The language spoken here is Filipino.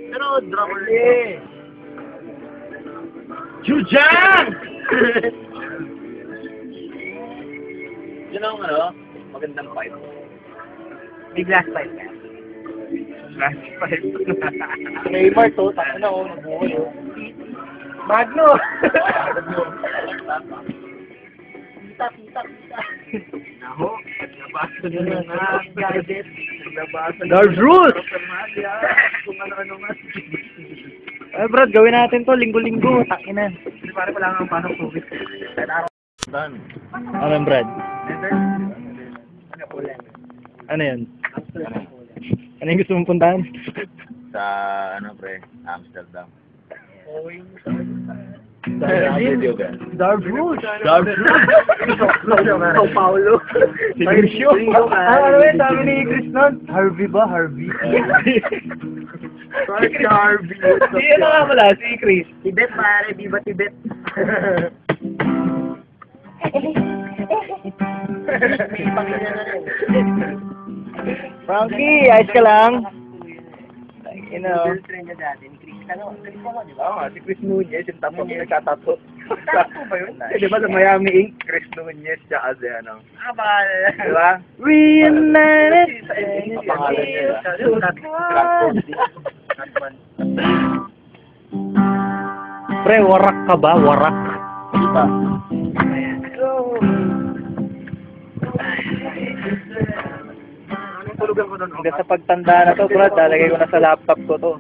Pero drummer eh. Jujang! Yun ang ano, magandang pipe. May glass pipe ka. Glass pipe. Neymar to, taka na ako, nabuhay oh. Magno! Kita. Naho, nabasa nyo na nga. Gadget. Nabasa nyo Guard rules! Kung ano-ano nga. Ay, Brad, gawin natin to, linggo-linggo. Takinan. Hindi pare pala nga ang pasok tubig. Kahit araw. Done. Ano yan, Brad? Ano yan? Ano yung gusto mong puntahan? Sa, ano pre, Amsterdam. Video ka. Guard rules! Sao Paulo. Sinisyo. Ano yun, sabi ni Chris nun? Harvey ba? Harvey? Si Harvey. Si ano nga pala? Si Chris. Tibet pare, Viva Tibet. May pangina na rin. Frankie, ayos ka lang? You know. Girlfriend niya dati, ni Chris. Ano? Chris mo, di ba? Oo nga, si Chris Nunez, yung tapo niya nagkatato. Tato ba yun? Di ba sa Miami Ink, Chris Nunez, tsaka si ano. Ah, pangalan. Di ba? Reunited. Pangalan niya. Pre, warak ka ba? Warak. Diba? Anong tulugan ko doon? Hanggang sa pagtanda na to, Brad, lalagay ko na sa laptop ko to.